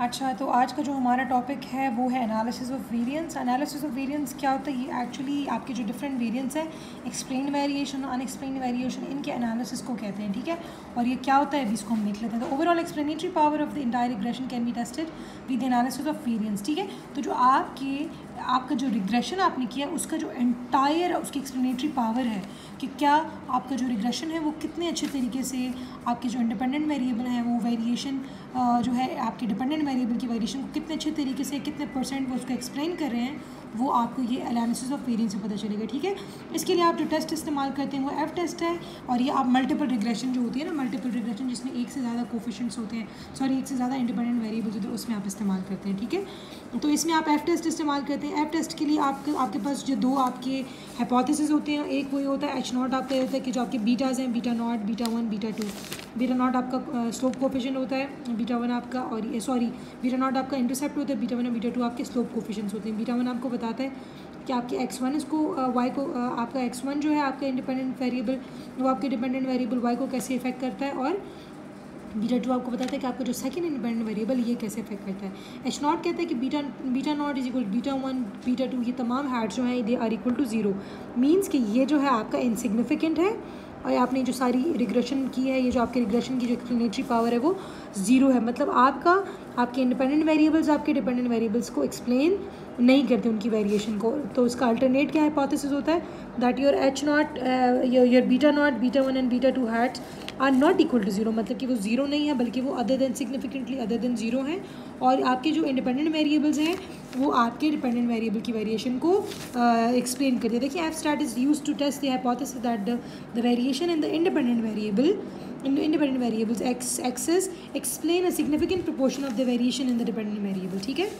अच्छा, तो आज का जो हमारा टॉपिक है वो है analysis of variance. Analysis of variance क्या होता है? ये एक्चुअली आपके जो डिफरेंट वेरिएंस है, एक्सप्लेन वेरिएशन, अनएक्सप्लेन वेरिएशन, इनके एनालिसिस को कहते हैं, ठीक है। और ये क्या होता है अभी इसको हम देख लेते हैं। तो overall explanatory power of the entire regression can be tested with analysis of variance, ठीक है। तो जो आपका जो रिग्रेशन आपने किया उसका जो एंटायर उसकी एक्सप्लेनेटरी पावर है कि क्या आपका जो रिग्रेशन है वो कितने अच्छे तरीके से आपके जो इंडिपेंडेंट वेरिएबल हैं वो वेरिएशन जो है आपके डिपेंडेंट वेरिएबल की वेरिएशन को कितने अच्छे तरीके से कितने परसेंट वो उसको एक्सप्लेन कर रहे हैं, वो आपको ये एनालिसिस ऑफ वेरिएंस से पता चलेगा, ठीक है। इसके लिए आप जो टेस्ट इस्तेमाल करते हैं वो एफ टेस्ट है। और ये आप मल्टीपल रिग्रेशन जो होती है ना, मल्टीपल रिग्रेशन जिसमें एक से ज़्यादा कोफिशिएंट्स होते हैं, एक से ज़्यादा इंडिपेंडेंट वेरिएबल्स होते हैं, उसमें आप इस्तेमाल करते हैं, ठीक है। तो इसमें आप एफ टेस्ट इस्तेमाल करते हैं। एफ टेस्ट के लिए आपके पास जो दो आपके हाइपोथेसिस होते हैं, एक वही होता है एच नॉट आपका होता है कि जो आपके बीटाज हैं, beta not, beta one, beta to. Beta not आपका स्लोप कोफिशिएंट होता है, बीटा वन आपका बीटा नॉट आपका इंटरसेप्ट होता है, बीटा वन और बीटा टू आपके स्लोप कोफिशिएंट्स होते हैं। बीटा वन आपको बताता है कि आपके x1 इसको y को आपका x1 जो है आपका इंडिपेंडेंट वेरिएबल वो आपके डिपेंडेंट वेरिएबल y को कैसे इफेक्ट करता है, और बीटा टू आपको बताता है कि आपका जो सेकंड इंडिपेंडेंट वेरिएबल ये कैसे इफेक्ट करता है। एच नॉट कहता है कि beta not is equal beta one, beta two, ये तमाम हैट्स जो हैं they are equal to zero. Means कि ये जो है आपका इनसिग्निफिकेंट है और आपने जो सारी रिग्रेशन की है, ये जो आपके रिग्रेशन की जो एक्सप्लेनेटरी पावर है वो ज़ीरो है। मतलब आपके इंडिपेंडेंट वेरिएबल्स आपके डिपेंडेंट वेरिएबल्स को एक्सप्लेन नहीं करते उनकी वेरिएशन को। तो उसका अल्टरनेट क्या हाइपोथेसिस होता है that your H not, your beta not, beta one and beta two hats are not equal to zero. मतलब कि वो ज़ीरो नहीं है बल्कि वो other than significantly other than zero हैं। और आपके जो इंडिपेंडेंट वेरिएबल्स हैं वो आपके डिपेंडेंट वेरिएबल की वेरिएशन को एक्सप्लेन करते हैं। देखिए F stat is use to test the hypothesis that the variation in the independent variables access explain a significant proportion of the variation in the dependent variable, ठीक है।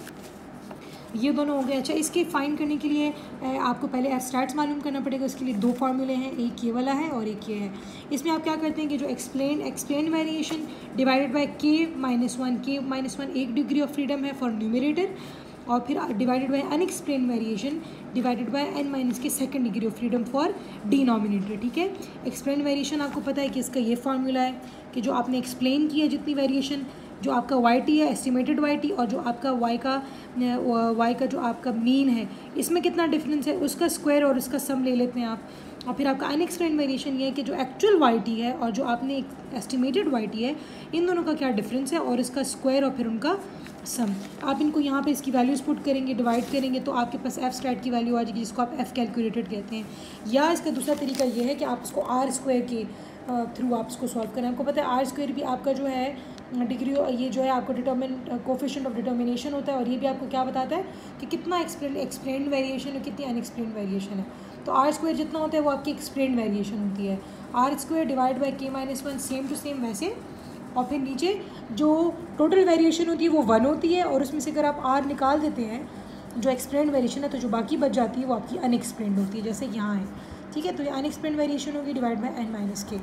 ये दोनों हो गए। अच्छा, इसके फाइंड करने के लिए आपको पहले एफ स्टैट्स मालूम करना पड़ेगा। उसके लिए दो फार्मूले हैं, एक ये वाला है और एक ये है। इसमें आप क्या करते हैं कि जो explain variation divided by k-1 एक डिग्री ऑफ फ्रीडम है फॉर न्यूमरेटर, और फिर divided by unexplained variation divided by n- के second degree of freedom for denominator, ठीक है। एक्सप्लेन वेरिएशन आपको पता है कि इसका ये फार्मूला है कि जो आपने एक्सप्लेन किया जितनी वेरिएशन, जो आपका YT है एस्टिमेटेड YT, और जो आपका y का जो आपका मीन है इसमें कितना डिफरेंस है उसका स्क्वायर और उसका सम ले लेते हैं आप। और फिर आपका अनएक्सप्लेन वेरिएशन ये है कि जो एक्चुअल YT है और जो आपने एस्टिमेटेड YT है इन दोनों का क्या डिफरेंस है और इसका स्क्वायर और फिर उनका सम। आप इनको यहाँ पे इसकी वैल्यूज़ पुट करेंगे, डिवाइड करेंगे तो आपके पास एफ स्टैट की वैल्यू आ जाएगी जिसको आप एफ कैलकुलेटेड कहते हैं। या इसका दूसरा तरीका ये है कि आप इसको आर स्क्वायर के थ्रू आप इसको सॉल्व करें। आपको पता है आर स्क्वायर भी आपका जो है डिग्री, ये जो है आपको कोफिशिएंट ऑफ डिटर्मिनेशन होता है, और ये भी आपको क्या बताता है कि कितना एक्सप्लेन्ड वेरिएशन है, कितनी अनएक्सप्लेन्ड वेरिएशन है। तो आर स्क्वायर जितना होता है वो आपकी एक्सप्लेन्ड वेरिएशन होती है। R square divide by k-1 same to same वैसे, और फिर नीचे जो टोटल वेरिएशन होती है वो 1 होती है, और उसमें से अगर आप आर निकाल देते हैं जो एक्सप्लेन्ड वेरिएशन है तो जो बाकी बच जाती है वो आपकी अनएक्सप्लेन्ड होती है, जैसे यहाँ है, ठीक है। तो ये अनएक्सप्लेन्ड वेरिएशन होगी डिवाइड बाई n-k।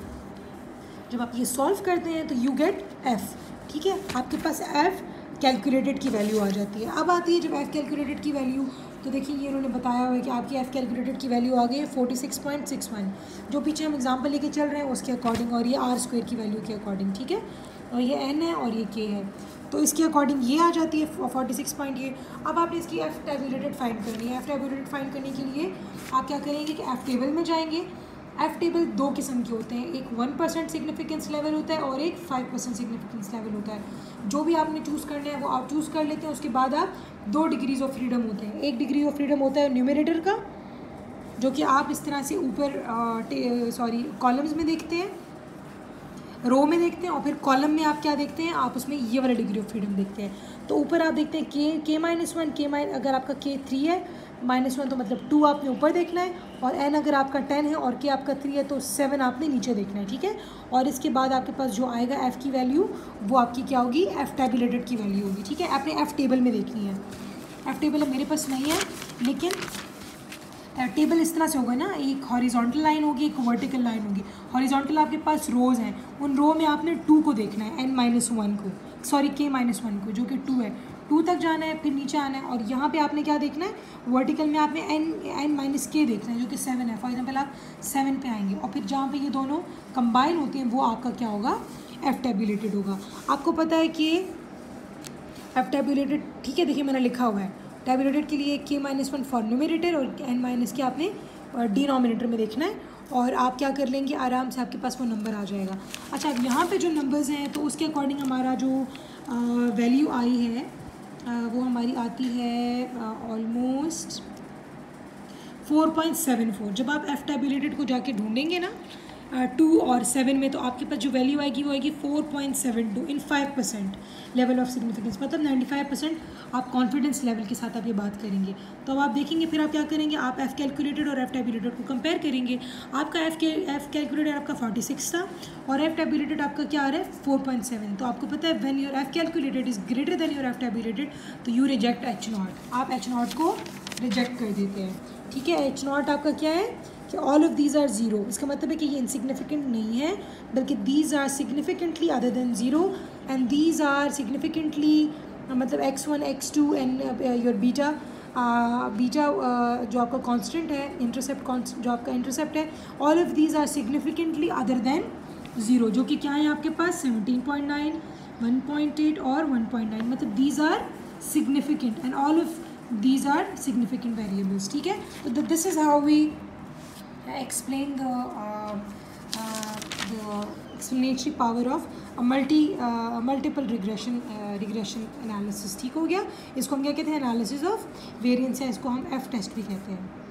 जब आप ये सॉल्व करते हैं तो यू गेट एफ, ठीक है। आपके पास एफ कैलकुलेटेड की वैल्यू आ जाती है। अब आती है जब एफ कैलकुलेटेड की वैल्यू, तो देखिए ये उन्होंने बताया हुआ है कि आपकी एफ कैलकुलेटेड की वैल्यू आ गई है 46.61, जो पीछे हम एग्जांपल लेके चल रहे हैं उसके अकॉर्डिंग, और ये आर स्क्वायर की वैल्यू के अकॉर्डिंग, ठीक है। और ये एन है और ये के है, तो इसके अकॉर्डिंग ये आ जाती है 46 पॉइंट ये। अब आपने इसकी एफ टैबुलेटेड फाइंड करनी है। एफ टैबुलेटेड फाइंड करने के लिए आप क्या करेंगे कि एफ टेबल में जाएंगे। एफ टेबल दो किस्म के होते हैं, एक 1% सिग्निफिकेंस लेवल होता है और एक 5% सिग्निफिकेंस लेवल होता है। जो भी आपने चूज़ करना है वो आप चूज़ कर लेते हैं। उसके बाद आप 2 डिग्रीज ऑफ फ्रीडम होते हैं। एक डिग्री ऑफ फ्रीडम होता है न्यूमरेटर का, जो कि आप इस तरह से ऊपर कॉलम्स में देखते हैं, रो में देखते हैं, और फिर कॉलम में आप क्या देखते हैं, आप उसमें ये वाला डिग्री ऑफ फ्रीडम देखते हैं। तो ऊपर आप देखते हैं k-1, अगर आपका k3 है -1 तो मतलब 2 आपने ऊपर देखना है, और n अगर आपका 10 है और k आपका 3 है तो 7 आपने नीचे देखना है, ठीक है। और इसके बाद आपके पास जो आएगा f की वैल्यू वो आपकी क्या होगी, एफ टैबुलेटेड की वैल्यू होगी, ठीक है। आपने एफ टेबल में देखनी है। एफ टेबल मेरे पास नहीं है, लेकिन टेबल इस तरह से होगा ना, एक हॉरिजॉन्टल लाइन होगी, एक वर्टिकल लाइन होगी। हॉरिजॉन्टल आपके पास रोज़ हैं, उन रो में आपने 2 को देखना है, n-1 को, k-1 को, जो कि 2 है। 2 तक जाना है, फिर नीचे आना है, और यहाँ पे आपने क्या देखना है, वर्टिकल में आपने n-k देखना है जो कि 7 है। फॉर एग्जांपल आप 7 पे आएंगे, और फिर जहाँ पे ये दोनों कंबाइन होते हैं वो आपका क्या होगा, एफ टैबुलेटेड होगा। आपको पता है कि एफ टैबुलेटेड, ठीक है, देखिए मैंने लिखा हुआ है टैबुलेटेड के लिए k-1 फॉर न्यूमरेटर और n- के आपने डिनोमिनेटर में देखना है, और आप क्या कर लेंगे आराम से आपके पास वो नंबर आ जाएगा। अच्छा, अब यहाँ पे जो नंबर्स हैं तो उसके अकॉर्डिंग हमारा जो वैल्यू आई है वो हमारी आती है ऑलमोस्ट 4.74। जब आप एफ टैबुलेटेड को जाके ढूंढेंगे ना 2 और 7 में, तो आपके पास जो वैल्यू आएगी वो आएगी 4.72 इन 5% लेवल ऑफ सिग्निफिकेंस, मतलब 95% आप कॉन्फिडेंस लेवल के साथ आप ये बात करेंगे। तो अब आप देखेंगे फिर आप क्या करेंगे, आप एफ कैलकुलेटेड और एफ टैबुलेटेड को कंपेयर करेंगे। आपका एफ कैलकुलेटेड आपका 46 था और एफ टैबुलेटेड आपका क्या आ रहा है 4.7। तो आपको पता है when your F calculated is greater than your F tabulated तो यू रिजेक्ट H0, आप H0 को रिजेक्ट कर देते हैं, ठीक है। H0 आपका क्या है कि all of these are zero, इसका मतलब है कि ये इनसिग्निफिकेंट नहीं है, बल्कि these are significantly other than zero and these are significantly, मतलब x1 x2 and your beta जो आपका कांस्टेंट है, इंटरसेप्ट जो आपका इंटरसेप्ट है, all of these are significantly other than zero, जो कि क्या है आपके पास 17.9, 1.8 और 1.9, मतलब these are significant and all of these are significant variables, ठीक है। तो this is how we explain the explanatory power of a multiple regression analysis, ठीक हो गया। इसको हम क्या कहते हैं, एनालिसिस ऑफ वेरिएंस है, इसको हम एफ टेस्ट भी कहते हैं।